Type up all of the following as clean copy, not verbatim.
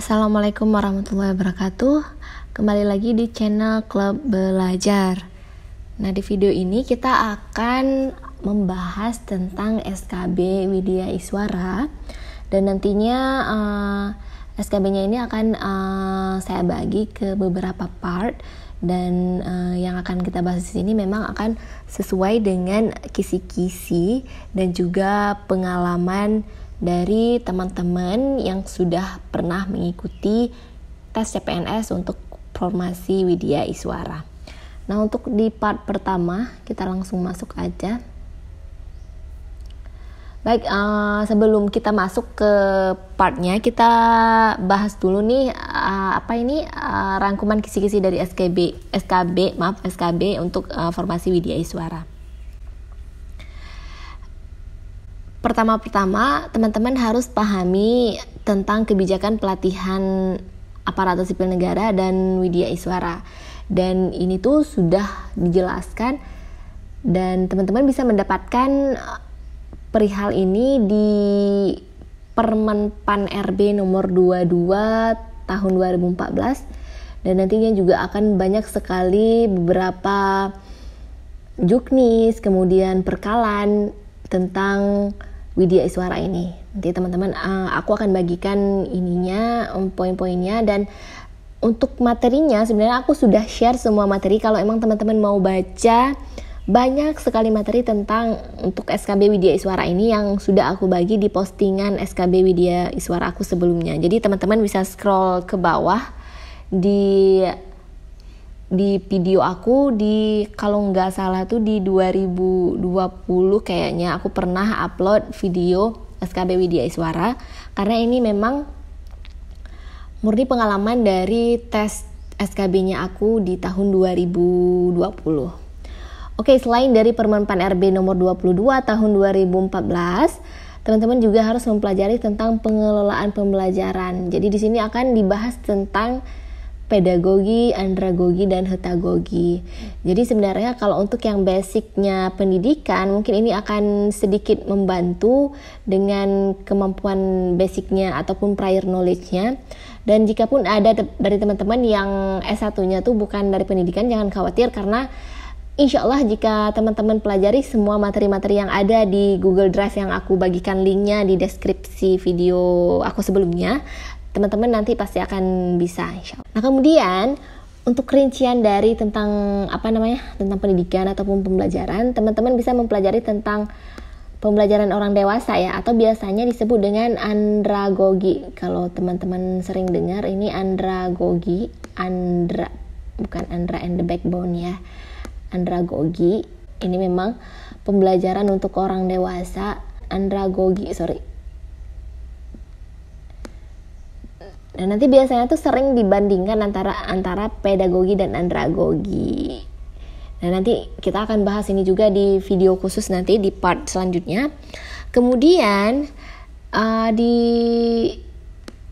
Assalamualaikum warahmatullahi wabarakatuh. Kembali lagi di channel Klub Belajar. Nah, di video ini kita akan membahas tentang SKB Widya Iswara. Dan nantinya SKB-nya ini akan saya bagi ke beberapa part. Dan yang akan kita bahas di sini memang akan sesuai dengan kisi-kisi dan juga pengalaman dari teman-teman yang sudah pernah mengikuti tes CPNS untuk formasi Widya Iswara. Nah, untuk di part pertama kita langsung masuk aja. Baik, sebelum kita masuk ke partnya, kita bahas dulu nih rangkuman kisi-kisi dari SKB untuk formasi Widya Iswara. Pertama-tama, teman-teman harus pahami tentang kebijakan pelatihan aparatur sipil negara dan Widya Iswara. Dan ini tuh sudah dijelaskan dan teman-teman bisa mendapatkan perihal ini di Permen Pan RB nomor 22 tahun 2014. Dan nantinya juga akan banyak sekali beberapa juknis, kemudian perkalan tentang Widya Iswara ini. Nanti teman-teman aku akan bagikan poin-poinnya, dan untuk materinya sebenarnya aku sudah share semua materi. Kalau emang teman-teman mau baca, banyak sekali materi tentang untuk SKB Widya Iswara ini yang sudah aku bagi di postingan SKB Widya Iswara aku sebelumnya. Jadi teman-teman bisa scroll ke bawah di video aku, kalau nggak salah tuh di 2020 kayaknya aku pernah upload video SKB Widya Iswara, karena ini memang murni pengalaman dari tes SKB-nya aku di tahun 2020. Oke, selain dari Permen Pan RB nomor 22 tahun 2014, teman-teman juga harus mempelajari tentang pengelolaan pembelajaran. Jadi di sini akan dibahas tentang pedagogi, andragogi, dan hetagogi. Jadi sebenarnya kalau untuk yang basicnya pendidikan, mungkin ini akan sedikit membantu dengan kemampuan basicnya ataupun prior knowledge-nya. Dan jika pun ada dari teman-teman yang S1-nya tuh bukan dari pendidikan, jangan khawatir, karena insya Allah jika teman-teman pelajari semua materi-materi yang ada di Google Drive yang aku bagikan linknya di deskripsi video aku sebelumnya, teman-teman nanti pasti akan bisa, insya Allah. Nah, kemudian untuk rincian dari tentang pendidikan ataupun pembelajaran, teman-teman bisa mempelajari tentang pembelajaran orang dewasa ya, atau biasanya disebut dengan andragogi. Kalau teman-teman sering dengar ini andragogi, bukan Andra and the Backbone ya. Andragogi ini memang pembelajaran untuk orang dewasa. Dan nanti biasanya tuh sering dibandingkan antara pedagogi dan andragogi. Dan nanti kita akan bahas ini juga di video khusus nanti di part selanjutnya. Kemudian di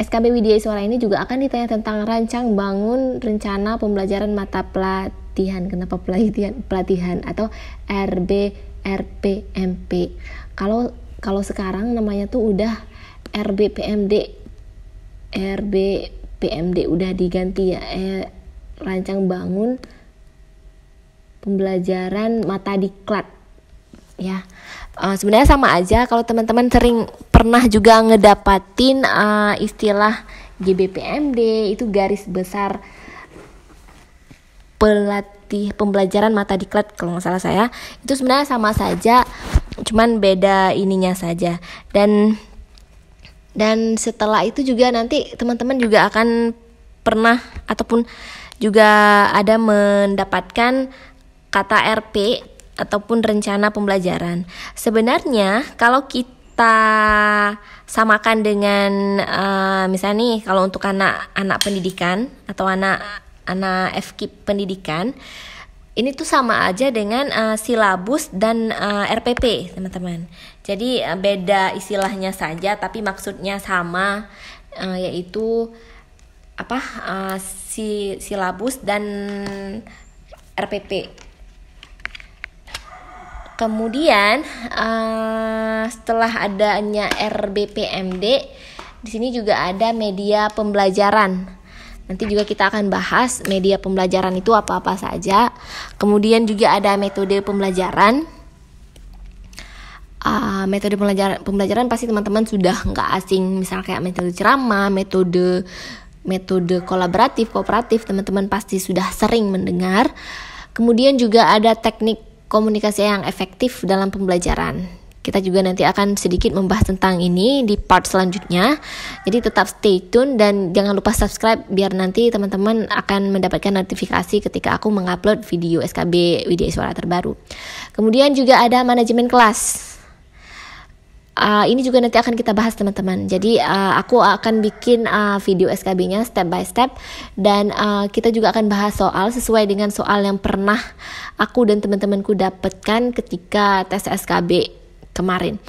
SKB Widya Iswara ini juga akan ditanya tentang rancang bangun rencana pembelajaran mata pelatihan. Kenapa pelatihan atau RBRPMP. Kalau sekarang namanya tuh udah RBPMD udah diganti ya, rancang bangun pembelajaran mata diklat ya. Sebenarnya sama aja. Kalau teman-teman sering pernah juga ngedapatin istilah GBPMD, itu garis besar pembelajaran mata diklat kalau nggak salah saya. Itu sebenarnya sama saja, cuman beda ininya saja. Dan setelah itu juga nanti teman-teman juga akan pernah ataupun juga ada mendapatkan kata RP ataupun rencana pembelajaran. Sebenarnya kalau kita samakan dengan misalnya nih, kalau untuk anak pendidikan atau anak FKIP pendidikan, ini tuh sama aja dengan silabus dan RPP, teman-teman. Jadi beda istilahnya saja, tapi maksudnya sama, yaitu silabus dan RPP. Kemudian setelah adanya RBPMD, Di sini juga ada media pembelajaran. Nanti juga kita akan bahas media pembelajaran itu apa-apa saja. Kemudian juga ada metode pembelajaran. Metode pembelajaran pasti teman-teman sudah nggak asing. Misal kayak metode ceramah, metode kolaboratif, kooperatif, teman-teman pasti sudah sering mendengar. Kemudian juga ada teknik komunikasi yang efektif dalam pembelajaran. Kita juga nanti akan sedikit membahas tentang ini di part selanjutnya. Jadi tetap stay tune dan jangan lupa subscribe biar nanti teman-teman akan mendapatkan notifikasi ketika aku mengupload video SKB Widya Iswara terbaru. Kemudian juga ada manajemen kelas. Ini juga nanti akan kita bahas teman-teman. Jadi aku akan bikin video SKB-nya step by step. Dan kita juga akan bahas soal sesuai dengan soal yang pernah aku dan teman-temanku dapatkan ketika tes SKB kemarin.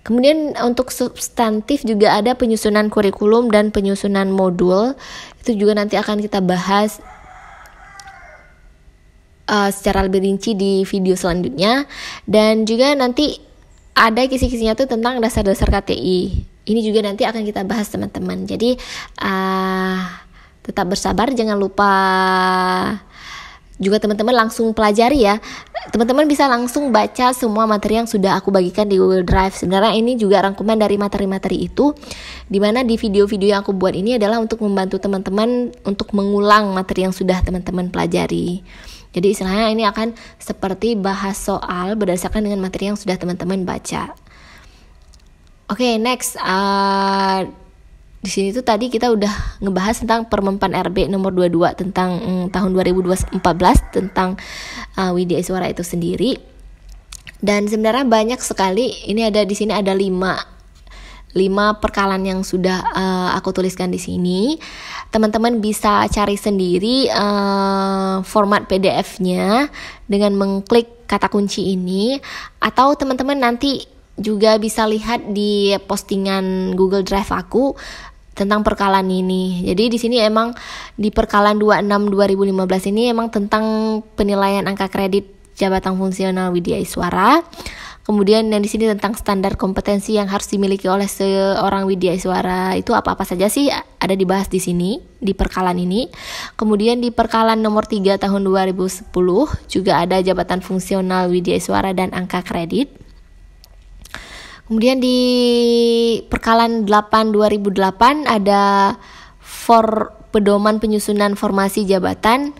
Kemudian untuk substantif juga ada penyusunan kurikulum dan penyusunan modul. Itu juga nanti akan kita bahas secara lebih rinci di video selanjutnya. Dan juga nanti ada kisi-kisinya tuh tentang dasar-dasar KTI. Ini juga nanti akan kita bahas teman-teman. Jadi tetap bersabar, jangan lupa juga teman-teman langsung pelajari ya. Teman-teman bisa langsung baca semua materi yang sudah aku bagikan di Google Drive. Sebenarnya ini juga rangkuman dari materi-materi itu, dimana di video-video yang aku buat ini adalah untuk membantu teman-teman untuk mengulang materi yang sudah teman-teman pelajari. Jadi istilahnya ini akan seperti bahas soal berdasarkan dengan materi yang sudah teman-teman baca. Oke, next. Di sini tuh tadi kita udah ngebahas tentang Permenpan RB nomor 22 tentang tahun 2014 tentang Widya Iswara itu sendiri. Dan sebenarnya banyak sekali. Ini ada di sini ada 5 perkalan yang sudah aku tuliskan di sini. Teman-teman bisa cari sendiri format PDF-nya dengan mengklik kata kunci ini, atau teman-teman nanti juga bisa lihat di postingan Google Drive aku tentang perkalan ini. Jadi di sini emang di perkalan 26 2015 ini emang tentang penilaian angka kredit jabatan fungsional Widya Iswara. Kemudian yang di sini tentang standar kompetensi yang harus dimiliki oleh seorang Widya Iswara. Itu apa-apa saja sih ada dibahas di sini di perkalan ini. Kemudian di perkalan nomor 3 tahun 2010 juga ada jabatan fungsional Widya Iswara dan angka kredit. Kemudian di perkalan 8 2008 ada pedoman penyusunan formasi jabatan,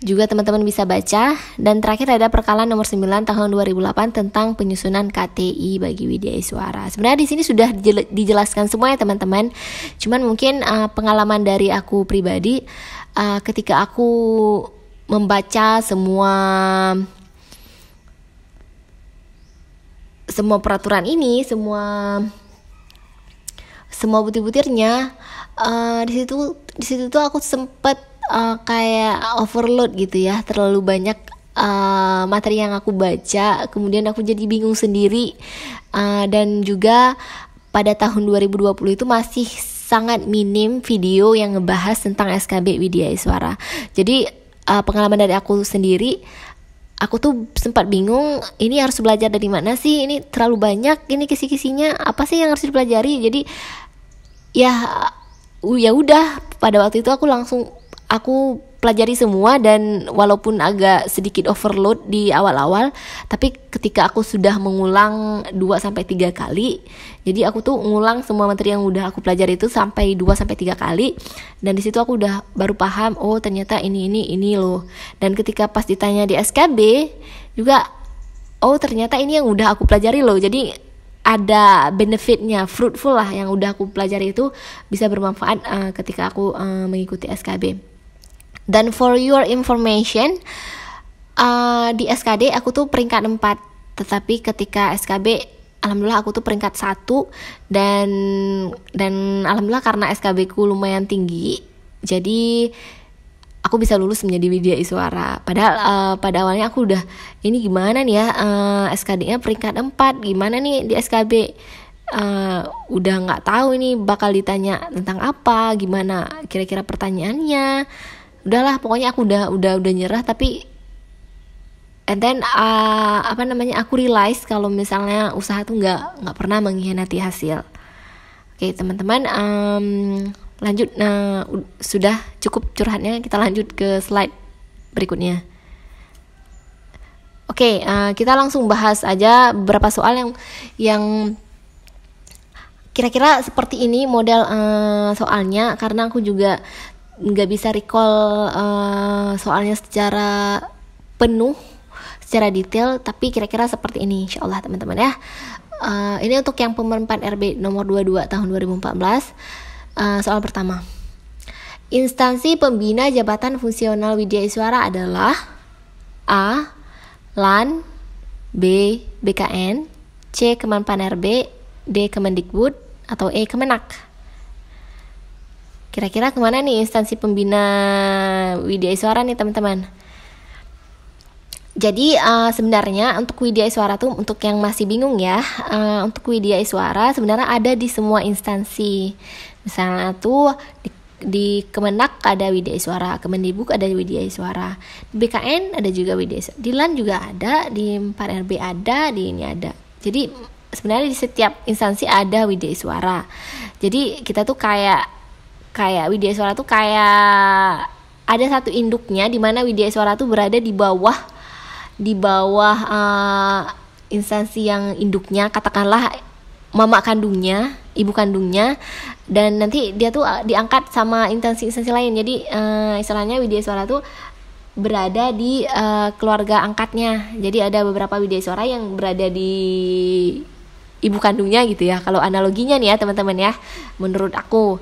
juga teman-teman bisa baca. Dan terakhir ada perkalan nomor 9 tahun 2008 tentang penyusunan KTI bagi Widya Iswara. Sebenarnya di sini sudah dijelaskan semua ya teman-teman. Cuman mungkin pengalaman dari aku pribadi ketika aku membaca semua peraturan ini, semua butir-butirnya, di situ tuh aku sempet kayak overload gitu ya, terlalu banyak materi yang aku baca, kemudian aku jadi bingung sendiri. Dan juga pada tahun 2020 itu masih sangat minim video yang ngebahas tentang SKB Widya Iswara. Jadi pengalaman dari aku sendiri, aku tuh sempat bingung, ini harus belajar dari mana sih? Ini terlalu banyak, ini kisi-kisinya apa sih yang harus dipelajari? Jadi ya udah, pada waktu itu aku pelajari semua, dan walaupun agak sedikit overload di awal-awal, tapi ketika aku sudah mengulang 2-3 kali, jadi aku tuh ngulang semua materi yang udah aku pelajari itu sampai 2-3 kali, dan di situ aku udah baru paham, oh ternyata ini loh. Dan ketika pas ditanya di SKB juga, oh ternyata ini yang udah aku pelajari loh. Jadi ada benefitnya, fruitful lah, yang udah aku pelajari itu bisa bermanfaat ketika aku mengikuti SKB. Dan for your information, di SKD aku tuh peringkat 4, tetapi ketika SKB alhamdulillah aku tuh peringkat 1, dan alhamdulillah karena SKB ku lumayan tinggi, jadi aku bisa lulus menjadi Widya Iswara. Padahal pada awalnya aku udah, ini gimana nih ya, SKD-nya peringkat 4, gimana nih di SKB, udah nggak tahu ini bakal ditanya tentang apa, gimana kira-kira pertanyaannya. Udahlah, pokoknya aku udah nyerah. Tapi and then aku realize kalau misalnya usaha tuh nggak pernah mengkhianati hasil. Oke teman-teman, lanjut. Sudah cukup curhatnya, kita lanjut ke slide berikutnya. Oke, kita langsung bahas aja beberapa soal yang kira-kira seperti ini model soalnya, karena aku juga nggak bisa recall soalnya secara penuh, secara detail, tapi kira-kira seperti ini insyaallah teman-teman ya. Ini untuk yang Pemerempat RB nomor 22 tahun 2014. Soal pertama, instansi pembina jabatan fungsional Widya Iswara adalah A. LAN, B. BKN, C. Kemenpan RB, D. Kemendikbud, atau E. Kemenak. Kira-kira kemana nih instansi pembina Widya Iswara nih teman-teman? Jadi sebenarnya untuk Widya Iswara tuh, untuk yang masih bingung ya, untuk Widya Iswara sebenarnya ada di semua instansi. Misalnya tuh di Kemenak ada Widya Iswara, Kemendikbud ada Widya Iswara, di BKN ada juga Widya Iswara, di LAN juga ada, di 4RB ada, di ini ada. Jadi sebenarnya di setiap instansi ada Widya Iswara. Jadi kita tuh kayak Widya Iswara tuh kayak ada satu induknya, di mana Widya Iswara tuh berada di bawah instansi yang induknya, katakanlah mama kandungnya, ibu kandungnya, dan nanti dia tuh diangkat sama instansi lain. Jadi istilahnya Widya Iswara tuh berada di keluarga angkatnya. Jadi ada beberapa Widya Iswara yang berada di ibu kandungnya gitu ya, kalau analoginya nih ya teman-teman ya, menurut aku.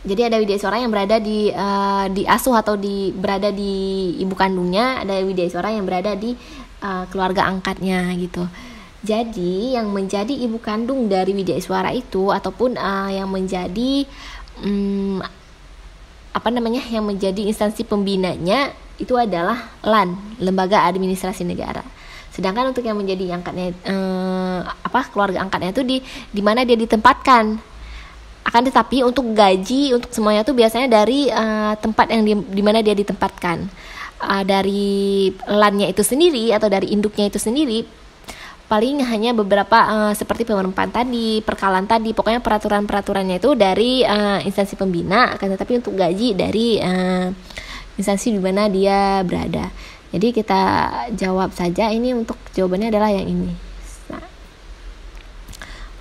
Jadi ada Widya Iswara yang berada di asuh atau berada di ibu kandungnya, ada Widya Iswara yang berada di keluarga angkatnya gitu. Jadi yang menjadi ibu kandung dari Widya Iswara itu, ataupun yang menjadi yang menjadi instansi pembinanya itu adalah LAN, Lembaga Administrasi Negara. Sedangkan untuk yang menjadi angkatnya keluarga angkatnya itu di mana dia ditempatkan. Akan tetapi untuk gaji, untuk semuanya tuh biasanya dari tempat yang di mana dia ditempatkan. Dari LAN-nya itu sendiri atau dari induknya itu sendiri, paling hanya beberapa seperti pemerempat tadi, perkalan tadi, pokoknya peraturan-peraturannya itu dari instansi pembina. Akan tetapi untuk gaji dari instansi di mana dia berada. Jadi kita jawab saja, ini untuk jawabannya adalah yang ini. Nah.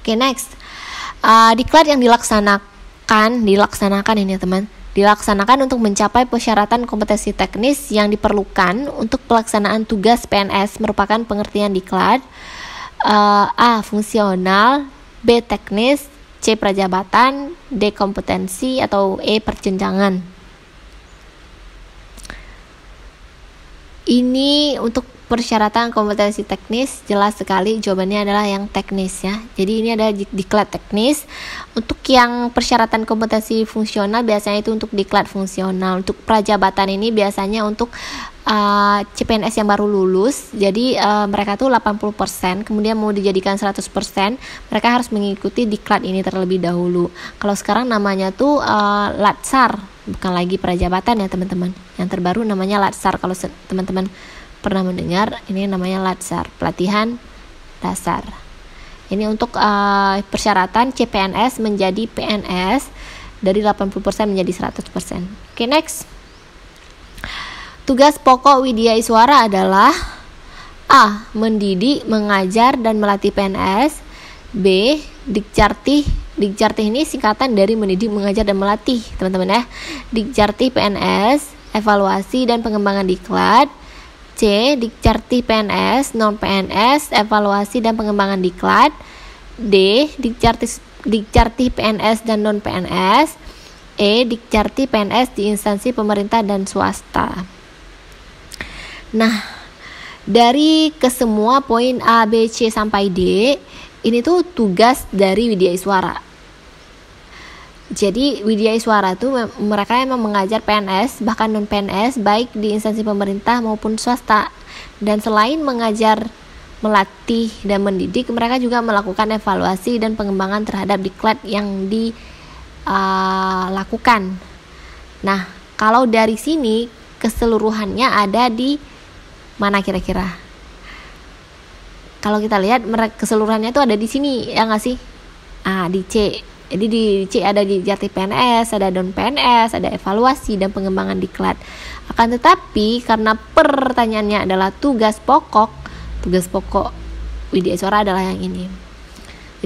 Oke, next. Diklat yang dilaksanakan ini teman, dilaksanakan untuk mencapai persyaratan kompetensi teknis yang diperlukan untuk pelaksanaan tugas PNS merupakan pengertian diklat. A. Fungsional, B. Teknis, C. Prajabatan, D. Kompetensi, atau E. Perjenjangan. Ini untuk persyaratan kompetensi teknis, jelas sekali jawabannya adalah yang teknis ya. Jadi ini ada diklat teknis. Untuk yang persyaratan kompetensi fungsional biasanya itu untuk diklat fungsional. Untuk prajabatan ini biasanya untuk CPNS yang baru lulus. Jadi mereka tuh 80%, kemudian mau dijadikan 100%, mereka harus mengikuti diklat ini terlebih dahulu. Kalau sekarang namanya tuh Latsar, bukan lagi prajabatan ya teman-teman. Yang terbaru namanya Latsar. Kalau teman-teman pernah mendengar, ini namanya Latsar, pelatihan dasar. Ini untuk persyaratan CPNS menjadi PNS dari 80% menjadi 100%. Oke, next. Tugas pokok Widya Iswara adalah A. Mendidik, mengajar, dan melatih PNS. B. Dikjartih. Dikjartih ini singkatan dari mendidik, mengajar, dan melatih teman-teman ya. Dikjartih PNS, evaluasi dan pengembangan diklat. C. Dikjartih PNS, non-PNS, evaluasi dan pengembangan diklat. D. Dikjartih PNS dan non-PNS. E. Dikjartih PNS di instansi pemerintah dan swasta. Nah, dari kesemua poin A, B, C sampai D, ini tuh tugas dari Widya Iswara. Jadi Widya Iswara tuh mereka emang mengajar PNS, bahkan non-PNS, baik di instansi pemerintah maupun swasta. Dan selain mengajar, melatih, dan mendidik, mereka juga melakukan evaluasi dan pengembangan terhadap diklat yang dilakukan. Nah, kalau dari sini keseluruhannya ada di mana kira-kira? Kalau kita lihat keseluruhannya itu ada di sini, ya nggak sih? Di C. Jadi di C ada di Jati PNS, ada non PNS, ada evaluasi dan pengembangan diklat. Akan tetapi karena pertanyaannya adalah tugas pokok Widya Iswara adalah yang ini.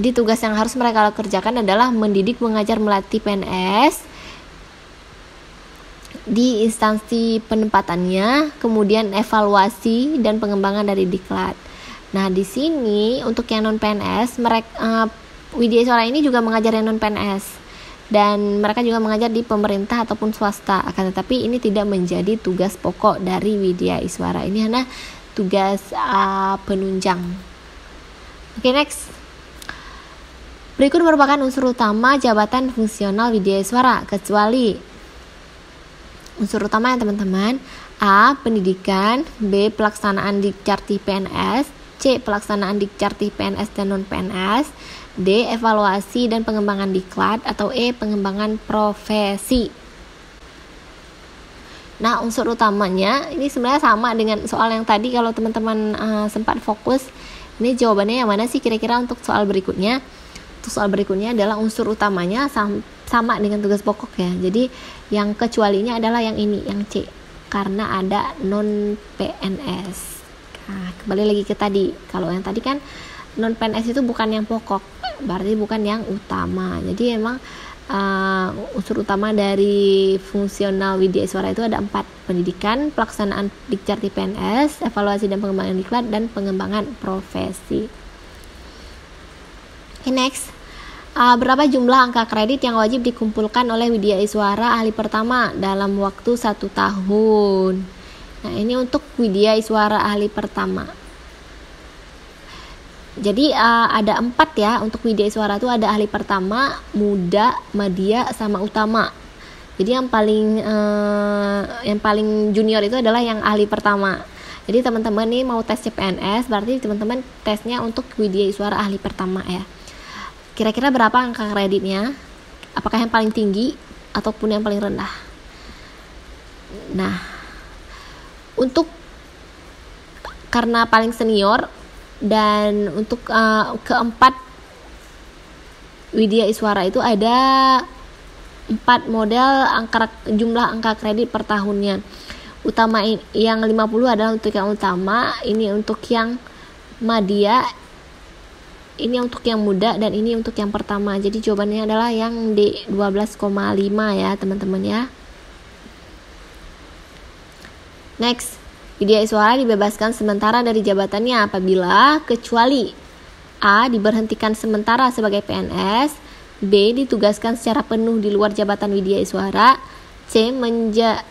Jadi tugas yang harus mereka kerjakan adalah mendidik, mengajar, melatih PNS di instansi penempatannya, kemudian evaluasi dan pengembangan dari diklat. Nah, di sini untuk yang non PNS, mereka Widya Iswara ini juga mengajar yang non PNS dan mereka juga mengajar di pemerintah ataupun swasta. Akan tetapi ini tidak menjadi tugas pokok dari Widya Iswara. Ini hanya tugas penunjang. Oke, next. Berikut merupakan unsur utama jabatan fungsional Widya Iswara, kecuali unsur utama ya teman-teman. A. Pendidikan, B. Pelaksanaan Dikjarti PNS, C. Pelaksanaan Dikjarti PNS dan non PNS, D. Evaluasi dan pengembangan diklat, atau E. Pengembangan profesi. Nah, unsur utamanya ini sebenarnya sama dengan soal yang tadi. Kalau teman-teman sempat fokus, ini jawabannya yang mana sih kira-kira untuk soal berikutnya? Untuk soal berikutnya adalah unsur utamanya sama dengan tugas pokok ya. Jadi yang kecualinya adalah yang ini, yang C, karena ada non PNS. Nah, kembali lagi ke tadi. Kalau yang tadi kan non PNS itu bukan yang pokok, berarti bukan yang utama. Jadi emang unsur utama dari fungsional Widya Iswara itu ada 4: pendidikan, pelaksanaan Dikjarti PNS, evaluasi dan pengembangan diklat, dan pengembangan profesi. Okay, next. Berapa jumlah angka kredit yang wajib dikumpulkan oleh Widya Iswara ahli pertama dalam waktu 1 tahun? Nah, ini untuk Widya Iswara ahli pertama. Jadi ada 4 ya untuk Widya Iswara itu, ada ahli pertama, muda, madya, sama utama. Jadi yang paling junior itu adalah yang ahli pertama. Jadi teman-teman nih mau tes CPNS, berarti teman-teman tesnya untuk Widya Iswara ahli pertama ya. Kira-kira berapa angka kreditnya? Apakah yang paling tinggi ataupun yang paling rendah? Nah, untuk karena paling senior dan untuk keempat Widya Iswara itu ada 4 model jumlah angka kredit per tahunnya. Utama yang 50 adalah untuk yang utama, ini untuk yang madya, ini untuk yang muda, dan ini untuk yang pertama. Jadi jawabannya adalah yang D, 12,5 ya teman-teman ya. Next, Widya Iswara dibebaskan sementara dari jabatannya apabila kecuali A. Diberhentikan sementara sebagai PNS, B. Ditugaskan secara penuh di luar jabatan Widya Iswara, C. Menjalani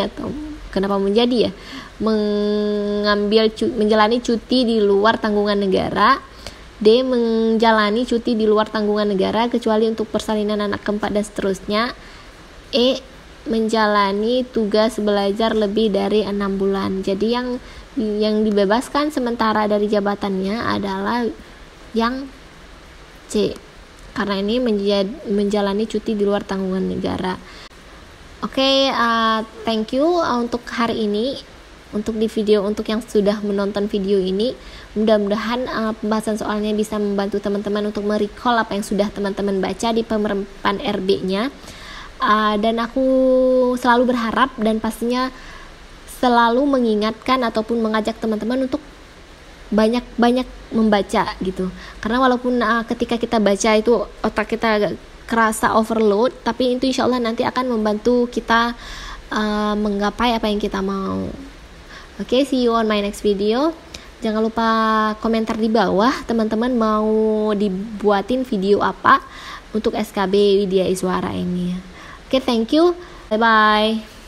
atau kenapa menjadi ya? Menjalani cuti di luar tanggungan negara, D. Menjalani cuti di luar tanggungan negara kecuali untuk persalinan anak keempat dan seterusnya, E. Menjalani tugas belajar lebih dari 6 bulan. Jadi yang dibebaskan sementara dari jabatannya adalah yang C, karena ini menjalani cuti di luar tanggungan negara. Oke, thank you untuk hari ini. Untuk di video, untuk yang sudah menonton video ini, mudah-mudahan pembahasan soalnya bisa membantu teman-teman untuk merecall apa yang sudah teman-teman baca di penerapan RB-nya. Dan aku selalu berharap dan pastinya selalu mengingatkan ataupun mengajak teman-teman untuk banyak-banyak membaca gitu. Karena walaupun ketika kita baca itu otak kita agak kerasa overload, tapi itu insya Allah nanti akan membantu kita menggapai apa yang kita mau. Oke, see you on my next video. Jangan lupa komentar di bawah teman-teman mau dibuatin video apa untuk SKB Widya Iswara ini. Oke, thank you. Bye-bye.